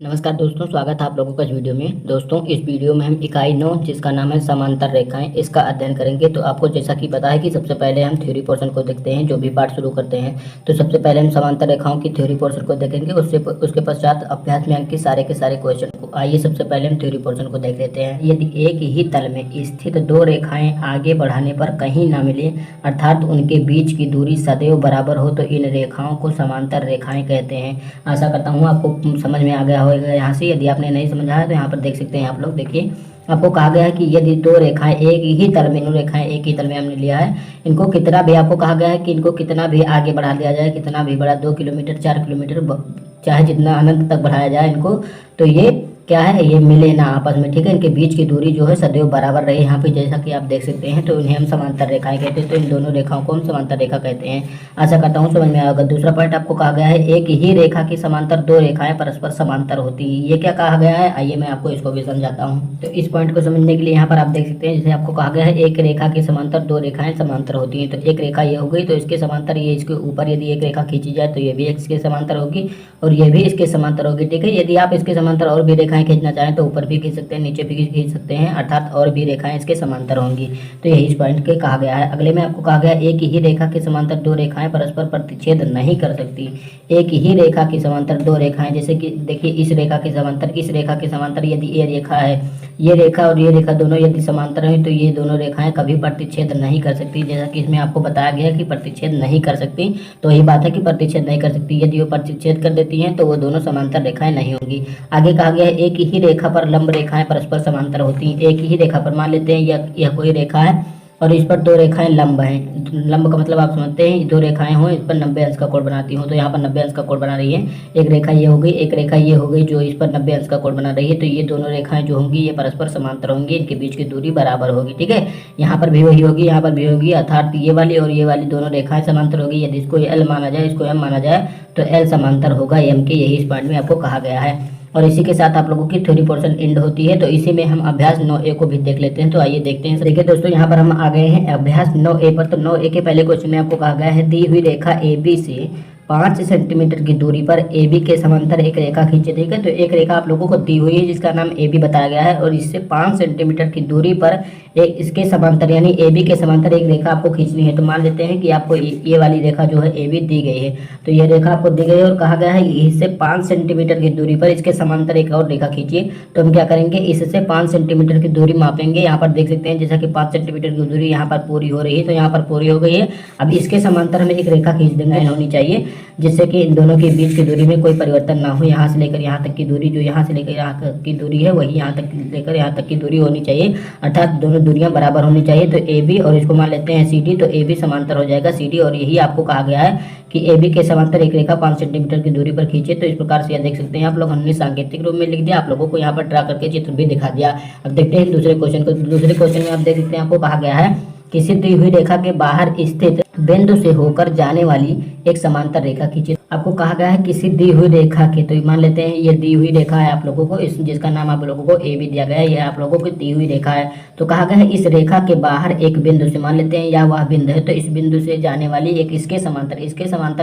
नमस्कार दोस्तों, स्वागत है आप लोगों का इस वीडियो में। दोस्तों, इस वीडियो में हम इकाई 9 जिसका नाम है समांतर रेखाएं, इसका अध्ययन करेंगे। तो आपको जैसा कि पता है कि सबसे पहले हम थ्योरी पोर्शन को देखते हैं, जो भी पार्ट शुरू करते हैं। तो सबसे पहले हम समांतर रेखाओं की थ्योरी पोर्शन को देखेंगे, उसके पश्चात अभ्यास में अंकित सारे के सारे क्वेश्चन को। आइए सबसे पहले हम थ्योरी पोर्शन को देख लेते हैं। यदि एक ही तल में स्थित दो रेखाएं आगे बढ़ाने पर कहीं ना मिले, अर्थात उनके बीच की दूरी सदैव बराबर हो, तो इन रेखाओं को समांतर रेखाएं कहते हैं। आशा करता हूँ आपको समझ में आ गया होगा। यहाँ से यदि आपने नहीं समझा है तो यहाँ पर देख सकते हैं आप लोग। देखिए, आपको कहा गया है कि यदि दो रेखाएं एक ही तल में, इन रेखाएं एक ही तल में हमने लिया है, इनको कितना भी, आपको कहा गया है कि इनको कितना भी आगे बढ़ा दिया जाए, कितना भी बड़ा, 2 किलोमीटर 4 किलोमीटर, चाहे जितना अनंत तक बढ़ाया जाए इनको, तो ये क्या है, ये मिले ना आपस में। ठीक है, इनके बीच की दूरी जो है सदैव बराबर रहे। यहाँ पे जैसा कि आप देख सकते हैं, तो इन्हें हम समांतर रेखाएं कहते हैं। तो इन दोनों रेखाओं को हम समांतर रेखा कहते हैं। आशा करता हूँ समझ में आएगा। दूसरा पॉइंट आपको कहा गया है, एक ही रेखा की समांतर दो रेखाएं परस्पर समांतर होती है। ये क्या कहा गया है, आइए मैं आपको इसको भी समझाता हूँ। तो इस पॉइंट को समझने के लिए यहाँ पर आप देख सकते हैं, जैसे आपको कहा गया है एक रेखा की समांतर दो रेखाएं समांतर होती हैं। तो एक रेखा ये हो गई, तो इसके समांतर ये, इसके ऊपर यदि एक रेखा खींची जाए तो ये भी इसके समांतर होगी और ये भी इसके समांतर होगी। ठीक है, यदि आप इसके समांतर और भी रेखाएं खींचना चाहें तो ऊपर भी खींच सकते हैं, नीचे भी खींच सकते हैं, अर्थात और भी रेखाएं इसके समांतर होंगी। तो यही इस पॉइंट के कहा गया है। अगले में आपको कहा गया एक ही रेखा के समांतर दो रेखाएं परस्पर प्रतिच्छेद नहीं कर सकती। एक ही रेखा की समांतर दो रेखाएं, जैसे कि देखिए इस रेखा के समांतर, इस रेखा के समांतर यदि ये रेखा है, ये रेखा और ये रेखा दोनों यदि समांतर है, तो ये दोनों रेखाएं कभी प्रतिच्छेद नहीं कर सकती। जैसा कि इसमें आपको बताया गया कि प्रतिच्छेद नहीं कर सकती, तो यही बात है कि प्रतिच्छेद नहीं कर सकती। यदि वो प्रतिच्छेद कर देती हैं तो वो दोनों समांतर रेखाएं नहीं होंगी। आगे कहा गया है एक ही रेखा पर लंब रेखाएं परस्पर समांतर होती हैं। एक ही रेखा पर, मान लेते हैं यह कोई रेखा है और इस पर दो रेखाएं लंब हैं। लंब का मतलब आप समझते हैं, दो रेखाएं हों, इस पर 90 अंश का कोण बनाती हूँ। तो यहाँ पर 90 अंश का कोण बना रही है। एक रेखा ये हो गई, एक रेखा ये हो गई, जो इस पर 90 अंश का कोण बना रही है। तो ये दोनों रेखाएं जो होंगी ये परस्पर समांतर होंगी, इनके बीच की दूरी बराबर होगी। ठीक है, यहाँ पर भी वही होगी, यहाँ पर भी होगी, अर्थात ये वाली और ये वाली दोनों रेखाएं समांतर होगी। यदि इसको एल माना जाए, इसको एम माना जाए, तो एल समांतर होगा एम के। यही इस पॉइंट में आपको कहा गया है। और इसी के साथ आप लोगों की थ्योरी पोर्शन एंड होती है। तो इसी में हम अभ्यास 9A को भी देख लेते हैं। तो आइए देखते हैं। देखिए दोस्तों, यहाँ पर हम आ गए हैं अभ्यास 9A पर। तो 9A के पहले क्वेश्चन में आपको कहा गया है, दी हुई रेखा AB से 5 सेंटीमीटर की दूरी पर AB के समांतर एक रेखा खींचे। ठीक है, तो एक रेखा आप लोगों को दी हुई है जिसका नाम AB बताया गया है, और इससे 5 सेंटीमीटर की दूरी पर एक इसके समांतर यानी AB के समांतर एक रेखा आपको खींचनी है। तो मान लेते हैं कि आपको ये वाली रेखा जो है AB दी गई है। तो ये रेखा आपको दी गई है और कहा गया है इससे 5 सेंटीमीटर की दूरी पर इसके समांतर एक और रेखा खींचिए। तो हम क्या करेंगे, इससे 5 सेंटीमीटर की दूरी मापेंगे। यहाँ पर देख सकते हैं जैसा कि 5 सेंटीमीटर की दूरी यहाँ पर पूरी हो रही है, तो यहाँ पर पूरी हो गई है। अब इसके समांतर हमें एक रेखा खींच देंगे होनी चाहिए, जिससे कि इन दोनों के बीच की दूरी में कोई परिवर्तन ना हो। यहाँ से लेकर यहाँ तक की दूरी, जो यहाँ से लेकर यहाँ तक की दूरी है, वही यहाँ तक लेकर यहाँ तक की दूरी होनी चाहिए, अर्थात दोनों दूरियां बराबर होनी चाहिए। तो AB और इसको मान लेते हैं CD, तो AB समांतर हो जाएगा CD। और यही आपको कहा गया है कि AB के समांतर एक रेखा 5 सेंटीमीटर की दूरी पर खींचे। तो इस प्रकार से देख सकते हैं आप लोग, हमने सांकेतिक रूप में लिख दिया, आप लोगों को यहाँ पर ड्रा करके चित्र भी दिखा दिया। अब देखते हैं दूसरे क्वेश्चन को। दूसरे क्वेश्चन में आप देख सकते हैं, आपको कहा गया है किसी दी हुई रेखा के बाहर स्थित बिंदु से होकर जाने वाली एक समांतर रेखा खींचे। आपको कहा गया है किसी दी हुई रेखा के, तो मान लेते हैं ये दी हुई रेखा है आप लोगों को, इस जिसका नाम आप लोगों को AB दिया गया है, ये आप लोगों की दी हुई रेखा है। तो कहा गया है इस रेखा के बाहर एक बिंदु से, मान लेते हैं या वह बिंदु है, तो इस बिंदु से जाने वाली एक इसके समांतर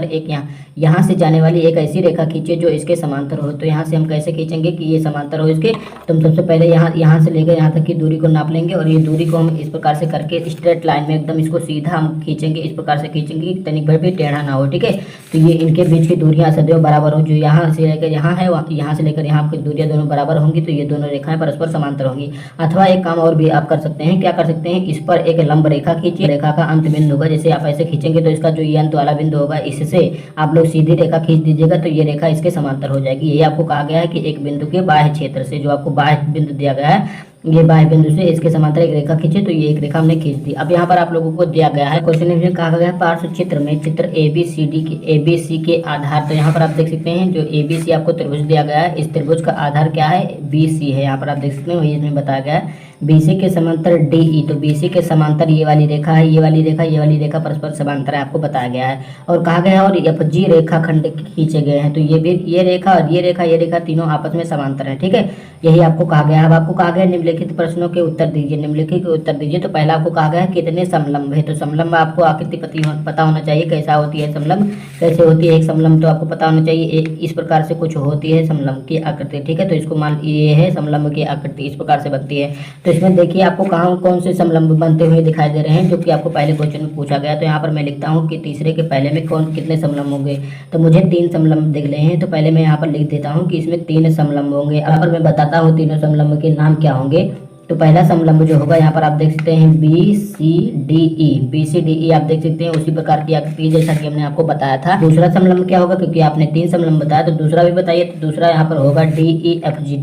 एक यहाँ से जाने वाली एक ऐसी रेखा खींचे जो इसके समांतर हो। तो यहाँ से हम कैसे खींचेंगे कि ये समांतर हो इसके, तो हम सबसे पहले यहाँ से लेकर यहाँ तक की दूरी को नाप लेंगे, और ये दूरी को हम इस प्रकार से करके स्ट्रेट लाइन में एकदम इसको सीधा हम खींचेंगे। इस प्रकार से खींचेंगे कि तनिक भर भी टेढ़ा ना हो। ठीक है, तो ये इनके बीच की दूरियां सदैव बराबर हो, जो यहाँ से लेकर यहाँ है, यहाँ से लेकर यहाँ की दूरियां दोनों बराबर होंगी। तो ये दोनों रेखाएं परस्पर समांतर होंगी। अथवा एक काम और भी आप कर सकते हैं, क्या कर सकते हैं, इस पर एक लंब रेखा खींचिए। रेखा का अंत बिंदु होगा, जैसे आप ऐसे खींचेंगे तो इसका जो ये अंत वाला बिंदु होगा, इससे आप लोग सीधी रेखा खींच दीजिएगा, तो ये रेखा इसके समांतर हो जाएगी। यही आपको कहा गया है कि एक बिंदु के बाह्य क्षेत्र से, जो आपको बाह्य बिंदु दिया गया है, ये बाह्य बिंदु से इसके समांतर एक रेखा खींचे। तो ये एक रेखा हमने खींच दी। अब यहाँ पर आप लोगों को दिया गया है क्वेश्चन में कहा गया है पार्श्व चित्र में चित्र ABC के आधार। तो यहाँ पर आप देख सकते हैं जो ABC आपको त्रिभुज दिया गया है, इस त्रिभुज का आधार क्या है, BC है। यहाँ पर आप देख सकते हैं वही इसमें बताया गया है BC के समांतर DE, तो BC के समांतर ये वाली रेखा है, ये वाली रेखा, ये वाली रेखा परस्पर समांतर है, आपको बताया गया है। और कहा गया है और FG रेखा खंड खींचे गए हैं, तो ये भी ये रेखा और ये रेखा तीनों आपस में समांतर है, ठीक है, यही आपको कहा गया है। अब आपको कहा गया है निम्नलिखित प्रश्नों के उत्तर दीजिए, निम्नलिखित के उत्तर दीजिए। तो पहला आपको कहा गया है कितने समलंब है, तो समलंब आपको आकृति पता होना चाहिए, कैसा होती है समलंब, कैसे होती है एक समलंब, तो आपको पता होना चाहिए इस प्रकार से कुछ होती है समलंब की आकृति, ठीक है। तो इसको मान ये है समलंब की आकृति, इस प्रकार से बनती है। तो इसमें देखिए आपको कहाँ कौन से समलंब बनते हुए दिखाई दे रहे हैं, जो कि आपको पहले क्वेश्चन में पूछा गया। तो यहाँ पर मैं लिखता हूँ कि तीसरे के पहले में कौन कितने समलंब होंगे, तो मुझे 3 समलंब दिख रहे हैं। तो पहले मैं यहाँ पर लिख देता हूँ कि इसमें 3 समलंब होंगे। यहाँ पर मैं बताता हूँ तीनों समलंब के नाम क्या होंगे। तो पहला समलंब जो होगा यहाँ पर आप देख सकते हैं BCDE आप देख सकते हैं, उसी प्रकार की आकृति जैसा कि हमने आपको बताया था। दूसरा समलंब क्या होगा, क्योंकि आपने 3 समलंब बताया तो दूसरा भी बताइए। तो दूसरा यहाँ पर होगा DEFG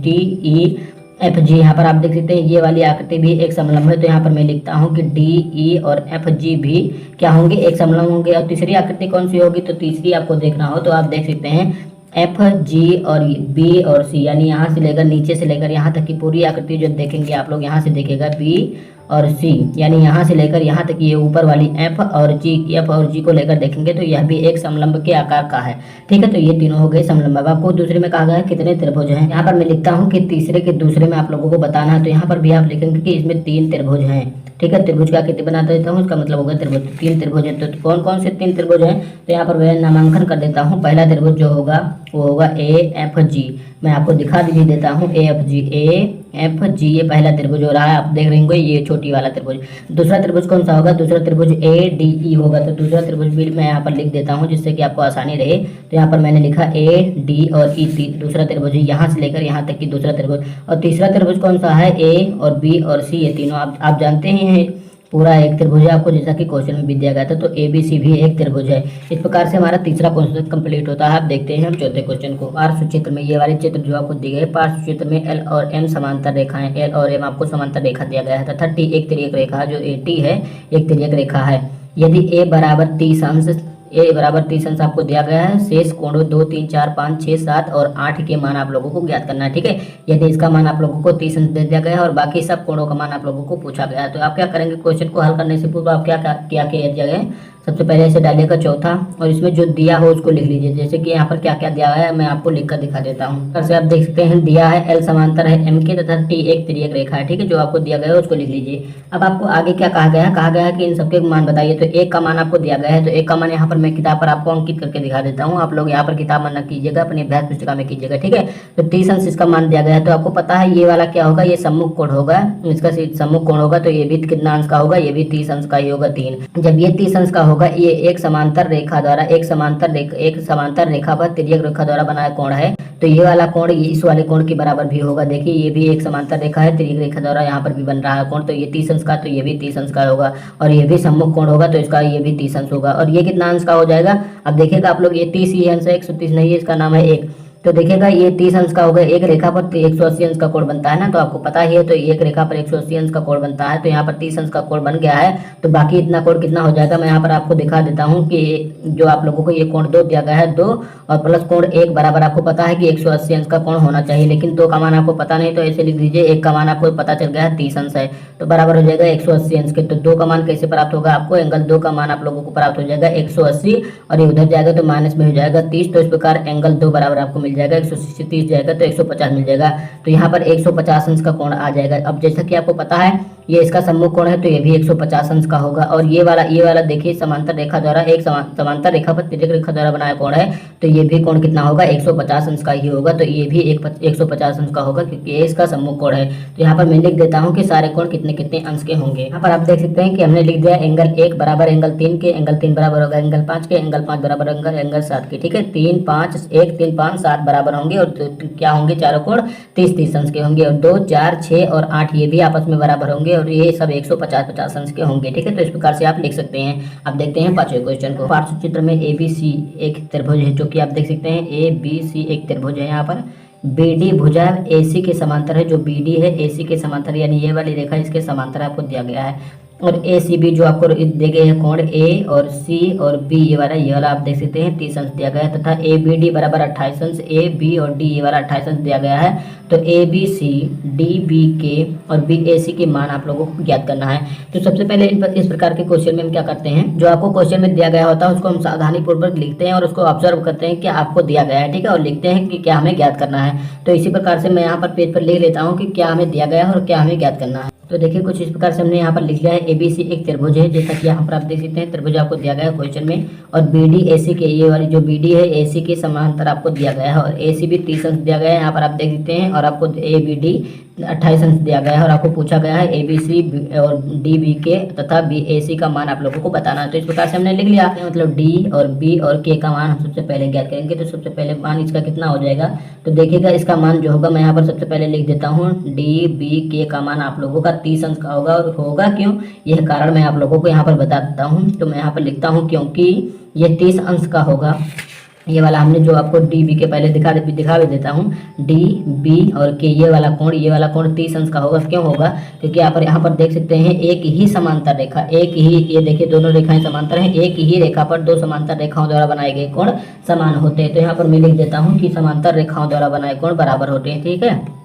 यहाँ पर आप देख सकते हैं ये वाली आकृति भी एक समलंब है। तो यहाँ पर मैं लिखता हूँ कि DE और FG भी क्या होंगे, एक समलंब होंगे। और तीसरी आकृति कौन सी होगी, तो तीसरी आपको देखना हो तो आप देख सकते हैं FG और B और C, यानी यहाँ से लेकर नीचे से लेकर यहाँ तक की पूरी आकृति जो देखेंगे आप लोग, यहाँ से देखेगा B और C, यानी यहाँ से लेकर यहाँ तक ये ऊपर वाली F और G को लेकर देखेंगे तो यह भी एक समलंब के आकार का है, ठीक है। तो ये तीनों हो गए समलंब। अब आपको दूसरे में कहा गया है कितने त्रिभुज हैं। यहाँ पर मैं लिखता हूँ कि तीसरे के दूसरे में आप लोगों को बताना है। तो यहाँ पर भी आप लिखेंगे कि इसमें 3 त्रिभुज हैं, ठीक है। त्रिभुज का आकृति बना देता हूँ, इसका मतलब होगा त्रिभुज, 3 त्रिभुज है। तो कौन कौन से 3 त्रिभुज हैं, तो यहाँ पर मैं नामांकन कर देता हूँ। पहला त्रिभुज जो होगा वो होगा AFG, मैं आपको दिखा भी देता हूँ AFG, ये पहला त्रिभुज हो रहा है, आप देख रहे होंगे ये छोटी वाला त्रिभुज। दूसरा त्रिभुज कौन सा होगा, दूसरा त्रिभुज ADE होगा। तो दूसरा त्रिभुज भी मैं यहाँ पर लिख देता हूँ जिससे कि आपको आसानी रहे। तो यहाँ पर मैंने लिखा AD और E, दूसरा त्रिभुज यहाँ से लेकर यहाँ तक की दूसरा त्रिभुज। और तीसरा त्रिभुज कौन सा है, A और B और C, ये तीनों आप जानते ही हैं पूरा एक त्रिभुज है आपको, जैसा कि क्वेश्चन में भी दिया गया था। तो ABC भी एक त्रिभुज है। इस प्रकार से हमारा तीसरा क्वेश्चन कंप्लीट होता है। आप देखते हैं हम चौथे क्वेश्चन को। पार्श्व चित्र में ये वाले चित्र जो आपको दिए गए, पार्श्व चित्र में L और M समांतर रेखाएं, L और M आपको समांतर रेखा दिया गया है तथा T एक तिर्यक रेखा जो AT है, एक तिर्यक रेखा है। यदि A बराबर 30 अंश आपको दिया गया है, शेष कोणों 2, 3, 4, 5, 6, 7 और 8 के मान आप लोगों को ज्ञात करना है, ठीक है। यदि इसका मान आप लोगों को 30 अंश दे दिया गया है और बाकी सब कोणों का मान आप लोगों को पूछा गया है, तो आप क्या करेंगे, क्वेश्चन को हल करने से पूर्व आप क्या किया जाए, सबसे पहले इसे डालिएगा चौथा और इसमें जो दिया हो उसको लिख लीजिए। जैसे कि यहाँ पर क्या क्या दिया है मैं आपको लिख कर दिखा देता हूँ। फिर से आप देख सकते हैं दिया है L समांतर है M के तथा T एक तिर्यक रेखा है, ठीक है। जो आपको दिया गया है उसको लिख लीजिए। अब आपको आगे क्या कहा गया है, कहा गया है कि इन सबके मान बताइए। तो एक का मान आपको दिया गया है, तो एक का मान यहाँ पर मैं किताब पर आपको अंकित करके दिखा देता हूँ। आप लोग यहाँ पर किताब मना कीजिएगा, अपनी अभ्यास पुस्तिका में कीजिएगा, ठीक है। तो 30 अंश इसका मान दिया गया है। तो आपको पता है ये वाला क्या होगा, ये सम्मुख कोण होगा, इसका सम्मुख कोण होगा। तो ये भी कितना अंश का होगा, ये भी 30 अंश का ही होगा, 3। जब ये 30 अंश का होगा, ये एक समांतर रेखा द्वारा एक समांतर रेखा पर तिर्यक रेखा द्वारा बनाया कोण है। तो ये वाला कोण इस वाले कोण के बराबर भी होगा। देखिए ये भी एक समांतर रेखा है, तिर्यक रेखा द्वारा यहाँ पर भी बन रहा है कोण। तो ये 30 अंश का, तो ये भी 30 अंश का होगा। और ये भी सम्मुख कोण होगा, तो इसका ये भी 30 अंश होगा। और ये कितना अंश का हो जाएगा, अब देखिएगा आप लोग, ये 30 ही अंश है, 130 नहीं है, इसका नाम है 1। तो देखिएगा ये 30 अंश का होगा, एक रेखा पर 180 अंश का कोण बनता है ना, तो आपको पता ही है। तो एक रेखा पर 180 अंश का कोण बनता है, तो यहाँ पर 30 अंश का कोण बन गया है। तो बाकी इतना कोण कितना हो जाएगा, मैं यहाँ पर आपको दिखा देता हूँ कि जो आप लोगों को ये कोण 2 दिया गया है, 2 और प्लस कोण 1 बराबर आपको पता है कि 180 अंश का कोण होना चाहिए। लेकिन 2 का मान आपको पता नहीं, तो ऐसे लिख दीजिए। 1 का मान आपको पता चल गया है 30 अंश है, तो बराबर हो जाएगा 180 अंश के। तो 2 का मान कैसे प्राप्त होगा आपको, एंगल 2 का मान आप लोगों को प्राप्त हो जाएगा 180 और ये उधर जाएगा तो माइनस में हो जाएगा 30। तो इस प्रकार एंगल 2 बराबर आपको मिल जाएगा 180 30 जाएगा तो 150 मिल जाएगा। तो यहाँ पर 150 अंश का कोण आ जाएगा। अब जैसा कि आपको पता है ये इसका सम्मुख कोण है, तो ये भी 150 अंश का होगा। और ये वाला देखिए समांतर रेखा द्वारा एक समांतर रेखा पर तिर्यक रेखा द्वारा बनाया कोण है, तो ये भी कोण कितना होगा, 150 अंश का ही होगा। तो ये भी 150 अंश का होगा क्योंकि ये इसका सम्मुख कोण है। तो यहाँ पर मैं लिख देता हूँ कि सारे कोण कितने कितने अंश के होंगे। यहाँ पर आप देख सकते हैं कि हमने लिख दिया एंगल 1 बराबर एंगल 3 के, एंगल 3 बराबर होगा एंगल 5 के, एंगल 5 बराबर एंगल 7 के, ठीक है। 3 5 1 3 5 7 बराबर होंगे और क्या होंगे, चारों कोण 30 अंश के होंगे। और 2 4 6 और 8 ये भी आपस में बराबर होंगे और ये सब 150 अंश के होंगे, ठीक है। तो इस प्रकार से आप लिख सकते हैं। अब देखते हैं पांचवें क्वेश्चन को। पार्श्व चित्र में ABC एक त्रिभुज है, जो कि आप देख सकते हैं ABC एक त्रिभुज है। यहाँ पर BD भुजा AC के समांतर है, जो BD है AC के समांतर, यानी ये वाली रेखा इसके समांतर आपको दिया गया है। और ए सी बी जो आपको दिए गए हैं कोण ए और सी और बी, ये वाला आप देख सकते हैं 30 अंश दिया गया है, तथा ए बी डी बराबर 28 अंश, ए बी और डी ये वाला 28 अंश दिया गया है। तो A B C D B के और बी ए सी के मान आप लोगों को ज्ञात करना है। तो सबसे पहले इस प्रकार के क्वेश्चन में हम क्या करते हैं, जो आपको क्वेश्चन में दिया गया होता है उसको हम सावधानी पूर्वक लिखते हैं और उसको ऑब्जर्व करते हैं कि आपको दिया गया है, ठीक है, और लिखते हैं कि क्या हमें ज्ञात करना है। तो इसी प्रकार से मैं यहाँ पर पेज पर लिख लेता हूँ कि क्या हमें दिया गया है और क्या हमें ज्ञात करना है। तो देखिए कुछ इस प्रकार से हमने यहाँ पर लिख लिया है, एबीसी एक त्रिभुज है, जैसा कि यहाँ पर आप देख सकते हैं त्रिभुज आपको दिया गया है क्वेश्चन में, और बीडी एसी के, ये वाली जो बीडी है एसी के समांतर आपको दिया गया है, और एसी भी 30 अंश दिया गया है यहाँ पर आप देख सकते हैं, और आपको ए बी डी 28 अंश दिया गया है, और आपको पूछा गया है ए बी सी और डी बी के तथा बी ए सी का मान आप लोगों को बताना है। तो इस प्रकार से हमने लिख लिया, मतलब डी और बी और के का मान हम सबसे पहले ज्ञात करेंगे। तो सबसे पहले मान इसका कितना हो जाएगा, तो देखिएगा इसका मान जो होगा मैं यहाँ पर सबसे पहले लिख देता हूँ, डी बी के का मान आप लोगों का 30 अंश का होगा। और होगा क्यों, यह कारण मैं आप लोगों को यहाँ पर बता देता हूँ। तो मैं यहाँ पर लिखता हूँ क्योंकि ये 30 अंश का होगा, ये वाला हमने जो आपको डी बी के पहले दिखा भी देता हूँ, डी बी और के ये वाला कोण 30 अंश का होगा। क्यों होगा, क्योंकि यहाँ पर देख सकते हैं एक ही समांतर रेखा, एक ही, ये देखिए दोनों रेखाएं समांतर हैं, एक ही रेखा पर दो समांतर रेखाओं द्वारा बनाए गए कोण समान होते हैं। तो यहाँ पर मैं लिख देता हूँ कि समांतर रेखाओं द्वारा बनाए कोण बराबर होते हैं, ठीक है।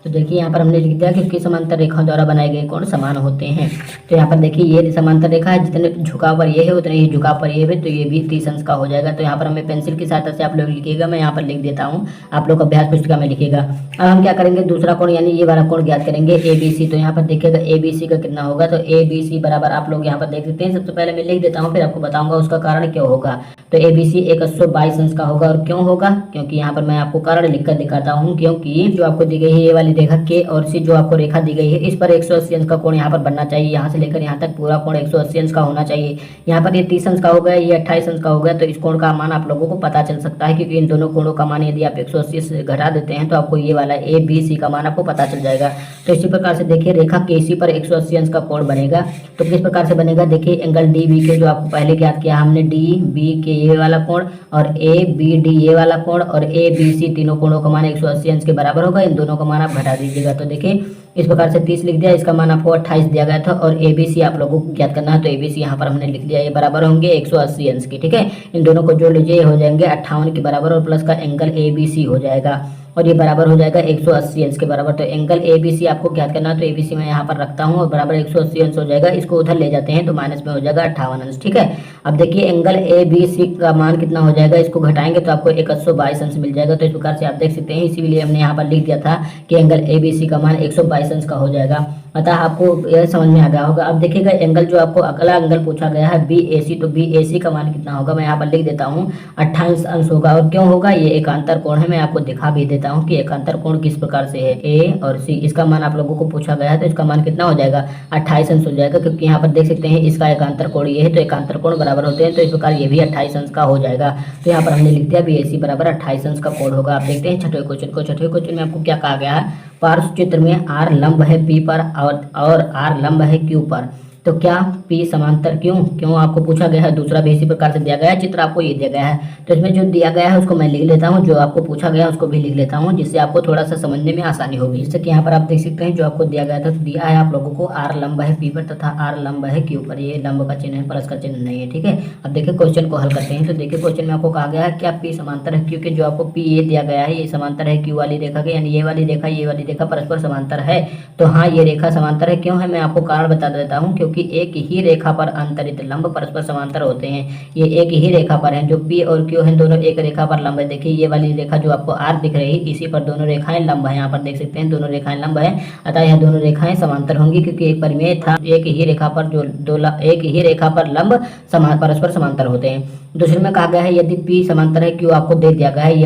तो देखिए यहाँ पर हमने लिख दिया कि समांतर रेखाओं द्वारा बनाए गए कोण समान होते हैं। तो यहाँ पर देखिए ये समांतर रेखा है, जितने झुकाव पर ये है उतने ही झुकाव पर ये है, तो ये भी 30 अंश का हो जाएगा। तो यहाँ पर हमें पेंसिल की सहायता से आप लोग लिखिएगा, मैं यहाँ पर लिख देता हूँ, आप लोग अभ्यास पुस्तिका में लिखिएगा। अब हम क्या करेंगे, दूसरा कोण यानी ये वाला कोण ज्ञात करेंगे ए बी सी। तो यहाँ पर देखिएगा ए बी सी का कितना होगा, तो ए बी सी बराबर आप लोग यहाँ पर देख सकते हैं, सबसे पहले मैं लिख देता हूँ फिर आपको बताऊंगा उसका कारण क्यों होगा। तो ए बी सी 122 अंश का होगा। और क्यों होगा, क्योंकि यहाँ पर मैं आपको कारण लिखकर दिखाता हूँ, क्योंकि जो आपको दी गई है ये वाली रेखा के और सी जो आपको रेखा दी गई है इस पर 180 अंश का कोण यहाँ पर बनना चाहिए, यहाँ से लेकर यहाँ तक पूरा कोण 180 अंश का होना चाहिए। यहाँ पर ये 30 अंश का हो गया, ये 28 अंश का हो गया। तो इस कोण का मान आप लोगों को पता चल सकता है, क्योंकि इन दोनों कोणों का मान यदि आप 180 से घटा देते हैं तो आपको ये वाला ए बी सी का मान आपको पता चल जाएगा। तो इसी प्रकार से देखिए रेखा के सी पर 180 अंश का कोण बनेगा। तो किस प्रकार से बनेगा, देखिए एंगल डी बी के जो आपको पहले ज्ञात किया हमने, डी बी के ये वाला कोण और ए बी डी ये वाला कोण और ए बी सी तीनों कोणों का मान 180 अंश के बराबर होगा। इन दोनों का मान आप घटा दीजिएगा। तो देखिए इस प्रकार से 30 लिख दिया, इसका मान आपको 28 दिया गया था, और ए बी सी आप लोगों को ज्ञात करना है। तो ए बी सी यहाँ पर हमने लिख दिया, ये बराबर होंगे 180 अंश की, ठीक है। इन दोनों को जोड़ लीजिए, ये हो जाएंगे 58 के बराबर, और प्लस का एंगल ए बी सी हो जाएगा, और ये बराबर हो जाएगा 180 अंश के बराबर। तो एंगल ए बी सी आपको ज्ञात करना है, तो ए बी सी मैं यहाँ पर रखता हूँ और बराबर 180 अंश हो जाएगा। इसको उधर ले जाते हैं तो माइनस में हो जाएगा 58 अंश, ठीक है। अब देखिए एंगल ए बी सी का मान कितना हो जाएगा, इसको घटाएंगे तो आपको 122 अंश मिल जाएगा। तो इस प्रकार से आप देख सकते हैं, इसीलिए हमने यहाँ पर लिख दिया था कि एंगल ए बी सी का मान 122 अंश का हो जाएगा। अतः आपको यह समझ में आ गया होगा। अब देखिएगा एंगल जो आपको अगला एंगल पूछा गया है बी ए सी, तो बी ए सी का मान कितना होगा, मैं यहाँ पर लिख देता हूँ 28 अंश होगा। और क्यों होगा, ये एकांतर कोण है, मैं आपको दिखा भी देता हूँ कि एकांतर कोण किस प्रकार से है। ए और सी इसका मान आप लोगों को पूछा गया है, तो इसका मान कितना हो जाएगा, 28 अंश हो जाएगा, क्योंकि यहाँ पर देख सकते हैं इसका एकांतर कोण ये है, तो एकांतर कोण बराबर होते हैं। तो इस प्रकार ये भी 28 अंश का हो जाएगा। तो यहाँ पर हमने लिख दिया बी ए सी बराबर 28 अंश का कोण होगा। आप देखते हैं छठवें क्वेश्चन को। छठवें क्वेश्चन में आपको क्या कहा गया है, पार्श्व चित्र में आर लंब है पी पर और आर लंब है क्यू पर, तो क्या पी समांतर क्यों आपको पूछा गया है। दूसरा भी इसी प्रकार से दिया गया है, चित्र आपको ये दिया गया है। तो इसमें जो दिया गया है उसको मैं लिख लेता हूँ, जो आपको पूछा गया है उसको भी लिख लेता हूँ, जिससे आपको थोड़ा सा समझने में आसानी होगी। जैसे कि यहाँ पर आप देख सकते हैं जो आपको दिया गया था, तो दिया है आप लोगों को आर लंब है पी पर तथा आर लंब है क्यू पर। ये लंब का चिन्ह है, प्लस का चिन्ह नहीं है, ठीक है। अब देखिए क्वेश्चन को हल करते हैं। तो देखिए क्वेश्चन में आपको कहा गया है क्या पी समांतर है, क्योंकि जो आपको पी ये दिया गया है ये समांतर है क्यू वाली रेखा के, यानी ये वाली रेखा परस्पर समांतर है। तो हाँ ये रेखा समांतर है। क्यों है, मैं आपको कारण बता देता हूँ, क्योंकि एक ही रेखा पर अंतरित लंब परस्पर समांतर होते हैं। ये एक ही रेखा पर हैं, जो पी और क्यू हैं दोनों एक रेखा पर लंब है। देखिए ये वाली रेखा जो आपको आर दिख रही है इसी पर दोनों रेखाएं लंब है। यहाँ पर देख सकते हैं दोनों रेखाएं लंब है, अतः यह दोनों रेखाएं समांतर होंगी, क्योंकि एक परिमेय था एक ही रेखा पर जो एक ही रेखा पर लंब परस्पर समांतर होते हैं। दूसरे में कहा गया है यदि पी समांतर है क्यू आपको दे दिया गया है,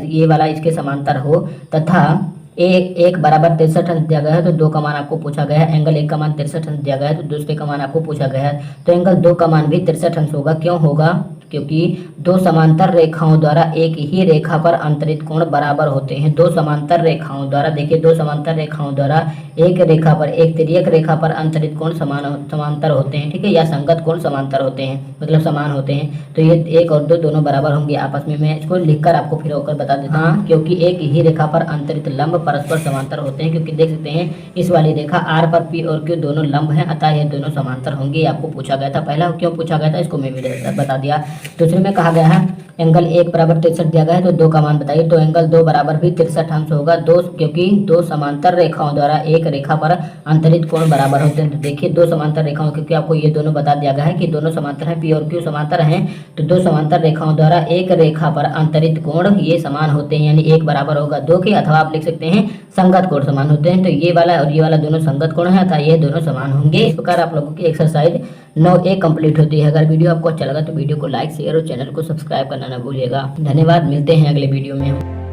ये वाला इसके समांतर हो तथा एक बराबर 63 अंश दिया गया है, तो दो का मान आपको पूछा गया है। एंगल एक का मान 63 अंश दिया गया है, तो दूसरे का मान आपको पूछा गया है, तो एंगल दो का मान भी 63 अंश होगा। क्यों होगा, क्योंकि दो समांतर रेखाओं द्वारा एक ही रेखा पर अंतरित कोण बराबर होते हैं। दो समांतर रेखाओं द्वारा, देखिए दो समांतर रेखाओं द्वारा एक रेखा पर, एक तिर्यक रेखा पर अंतरित कोण समांतर होते हैं, ठीक है, या संगत कोण समांतर होते हैं, मतलब समान होते हैं। तो ये एक और दो दोनों बराबर होंगे आपस में। मैं इसको लिखकर आपको फिर होकर बता देता हूँ। क्योंकि एक ही रेखा पर अंतरित लंब परस्पर समांतर होते हैं, क्योंकि देख सकते हैं इस वाली रेखा R पर P और Q दोनों लंब हैं, अतः ये दोनों समांतर होंगे। आपको पूछा गया था, पहला क्यों पूछा गया था इसको मैं भी बता दिया। दूसरे में कहा गया है एंगल 1 बराबर 63 दिया गया है, तो 2 का मान बताइए। तो एंगल 2 बराबर भी 63 अंश होगा। दो, क्योंकि दो समांतर रेखाओं द्वारा एक रेखा पर अंतरित कोण बराबर होते हैं। तो देखिए दो समांतर रेखाओं, क्योंकि आपको ये दोनों बता दिया गया है कि दोनों समांतर हैं, P और Q समांतर हैं, तो दो समांतर रेखाओं द्वारा एक रेखा पर अंतरित कोण ये समान होते हैं, यानी एक बराबर होगा 2 के, अथवा आप लिख सकते हैं संगत कोण समान होते हैं। तो ये वाला और ये वाला दोनों संगत कोण है, अतः ये दोनों समान होंगे। इस प्रकार आप लोगों की एक्सरसाइज 9A कंप्लीट होती है। अगर वीडियो आपको अच्छा लगा तो वीडियो को लाइक, शेयर और चैनल को सब्सक्राइब करना ना भूलिएगा। धन्यवाद, मिलते हैं अगले वीडियो में।